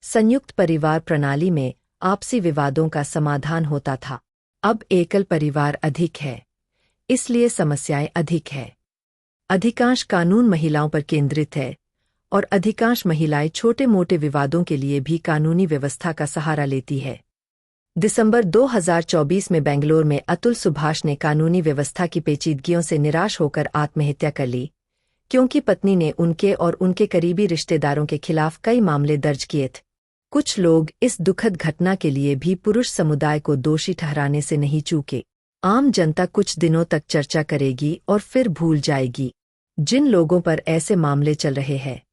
संयुक्त परिवार प्रणाली में आपसी विवादों का समाधान होता था। अब एकल परिवार अधिक है, इसलिए समस्याएं अधिक है। अधिकांश कानून महिलाओं पर केंद्रित है और अधिकांश महिलाएं छोटे-मोटे विवादों के लिए भी कानूनी व्यवस्था का सहारा लेती है। दिसंबर 2024 में बेंगलोर में अतुल सुभाष ने कानूनी व्यवस्था की पेचीदगियों से निराश होकर आत्महत्या कर ली, क्योंकि पत्नी ने उनके और उनके करीबी रिश्तेदारों के खिलाफ कई मामले दर्ज किए थे। कुछ लोग इस दुखद घटना के लिए भी पुरुष समुदाय को दोषी ठहराने से नहीं चूके। आम जनता कुछ दिनों तक चर्चा करेगी और फिर भूल जाएगी। जिन लोगों पर ऐसे मामले चल रहे हैं,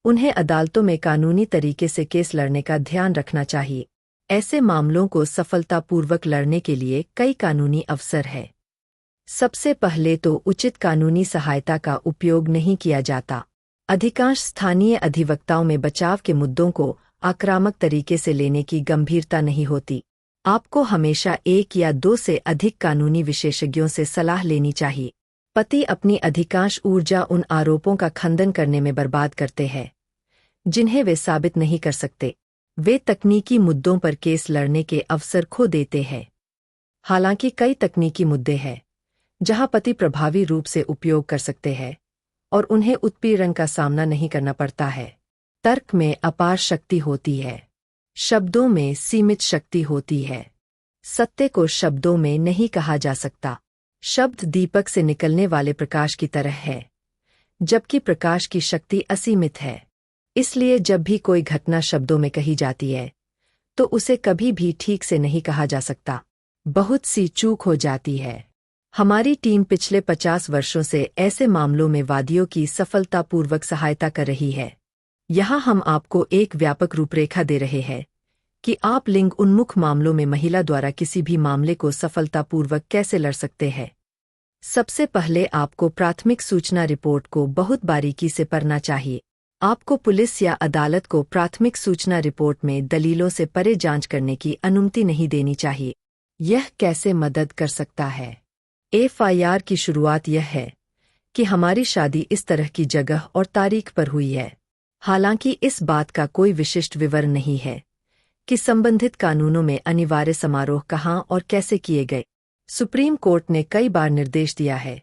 उन्हें अदालतों में कानूनी तरीके से केस लड़ने का ध्यान रखना चाहिए। ऐसे मामलों को सफलतापूर्वक लड़ने के लिए कई कानूनी अवसर है। सबसे पहले तो उचित कानूनी सहायता का उपयोग नहीं किया जाता। अधिकांश स्थानीय अधिवक्ताओं में बचाव के मुद्दों को आक्रामक तरीके से लेने की गंभीरता नहीं होती। आपको हमेशा एक या दो से अधिक कानूनी विशेषज्ञों से सलाह लेनी चाहिए। पति अपनी अधिकांश ऊर्जा उन आरोपों का खंडन करने में बर्बाद करते हैं जिन्हें वे साबित नहीं कर सकते। वे तकनीकी मुद्दों पर केस लड़ने के अवसर खो देते हैं। हालांकि कई तकनीकी मुद्दे हैं जहां पति प्रभावी रूप से उपयोग कर सकते हैं और उन्हें उत्पीड़न का सामना नहीं करना पड़ता है। तर्क में अपार शक्ति होती है, शब्दों में सीमित शक्ति होती है। सत्य को शब्दों में नहीं कहा जा सकता। शब्द दीपक से निकलने वाले प्रकाश की तरह है, जबकि प्रकाश की शक्ति असीमित है। इसलिए जब भी कोई घटना शब्दों में कही जाती है, तो उसे कभी भी ठीक से नहीं कहा जा सकता। बहुत सी चूक हो जाती है। हमारी टीम पिछले 50 वर्षों से ऐसे मामलों में वादियों की सफलतापूर्वक सहायता कर रही है। यहाँ हम आपको एक व्यापक रूपरेखा दे रहे हैं कि आप लिंग उन्मुख मामलों में महिला द्वारा किसी भी मामले को सफलतापूर्वक कैसे लड़ सकते हैं। सबसे पहले आपको प्राथमिक सूचना रिपोर्ट को बहुत बारीकी से पढ़ना चाहिए। आपको पुलिस या अदालत को प्राथमिक सूचना रिपोर्ट में दलीलों से परे जांच करने की अनुमति नहीं देनी चाहिए। यह कैसे मदद कर सकता है? एफआईआर की शुरुआत यह है कि हमारी शादी इस तरह की जगह और तारीख पर हुई है। हालांकि इस बात का कोई विशिष्ट विवरण नहीं है कि संबंधित कानूनों में अनिवार्य समारोह कहाँ और कैसे किए गए। सुप्रीम कोर्ट ने कई बार निर्देश दिया है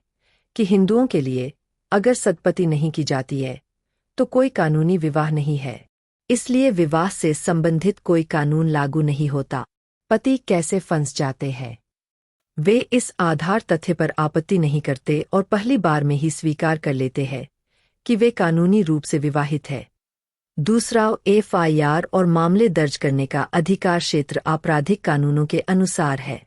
कि हिंदुओं के लिए अगर सदपति नहीं की जाती है तो कोई कानूनी विवाह नहीं है, इसलिए विवाह से संबंधित कोई कानून लागू नहीं होता। पति कैसे फंस जाते हैं? वे इस आधार तथ्य पर आपत्ति नहीं करते और पहली बार में ही स्वीकार कर लेते हैं कि वे कानूनी रूप से विवाहित है। दूसरा, एफआईआर और मामले दर्ज करने का अधिकार क्षेत्र आपराधिक कानूनों के अनुसार है।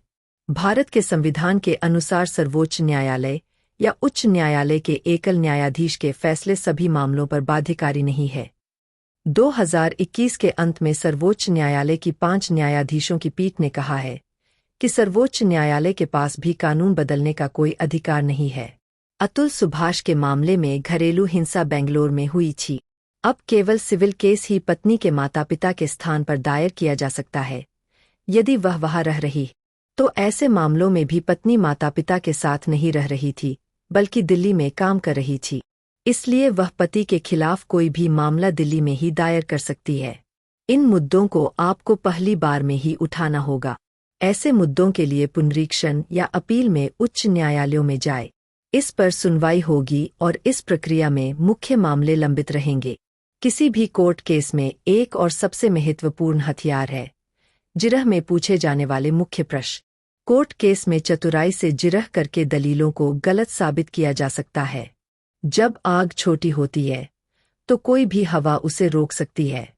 भारत के संविधान के अनुसार सर्वोच्च न्यायालय या उच्च न्यायालय के एकल न्यायाधीश के फैसले सभी मामलों पर बाध्यकारी नहीं है। 2021 के अंत में सर्वोच्च न्यायालय की 5 न्यायाधीशों की पीठ ने कहा है कि सर्वोच्च न्यायालय के पास भी कानून बदलने का कोई अधिकार नहीं है। अतुल सुभाष के मामले में घरेलू हिंसा बेंगलोर में हुई थी। अब केवल सिविल केस ही पत्नी के माता-पिता के स्थान पर दायर किया जा सकता है यदि वह वहां रह रही। तो ऐसे मामलों में भी पत्नी माता-पिता के साथ नहीं रह रही थी, बल्कि दिल्ली में काम कर रही थी। इसलिए वह पति के खिलाफ कोई भी मामला दिल्ली में ही दायर कर सकती है। इन मुद्दों को आपको पहली बार में ही उठाना होगा। ऐसे मुद्दों के लिए पुनरीक्षण या अपील में उच्च न्यायालयों में जाए। इस पर सुनवाई होगी और इस प्रक्रिया में मुख्य मामले लंबित रहेंगे। किसी भी कोर्ट केस में एक और सबसे महत्वपूर्ण हथियार है जिरह में पूछे जाने वाले मुख्य प्रश्न। कोर्ट केस में चतुराई से जिरह करके दलीलों को गलत साबित किया जा सकता है। जब आग छोटी होती है तो कोई भी हवा उसे रोक सकती है।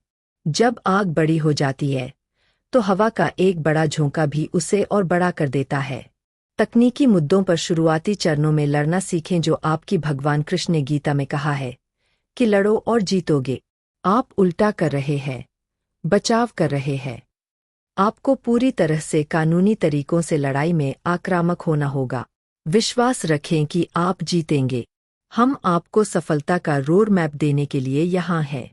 जब आग बड़ी हो जाती है तो हवा का एक बड़ा झोंका भी उसे और बड़ा कर देता है। तकनीकी मुद्दों पर शुरुआती चरणों में लड़ना सीखें, जो आपकी भगवान कृष्ण ने गीता में कहा है कि लड़ो और जीतोगे। आप उल्टा कर रहे हैं, बचाव कर रहे हैं। आपको पूरी तरह से कानूनी तरीकों से लड़ाई में आक्रामक होना होगा। विश्वास रखें कि आप जीतेंगे। हम आपको सफलता का रोड मैप देने के लिए यहाँ हैं।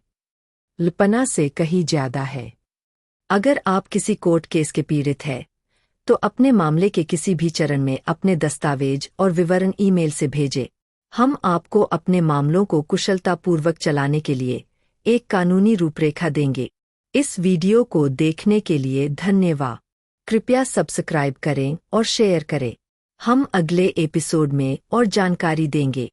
कल्पना से कहीं ज्यादा है। अगर आप किसी कोर्ट केस के पीड़ित हैं, तो अपने मामले के किसी भी चरण में अपने दस्तावेज और विवरण ईमेल से भेजें। हम आपको अपने मामलों को कुशलतापूर्वक चलाने के लिए एक कानूनी रूपरेखा देंगे। इस वीडियो को देखने के लिए धन्यवाद। कृपया सब्सक्राइब करें और शेयर करें। हम अगले एपिसोड में और जानकारी देंगे।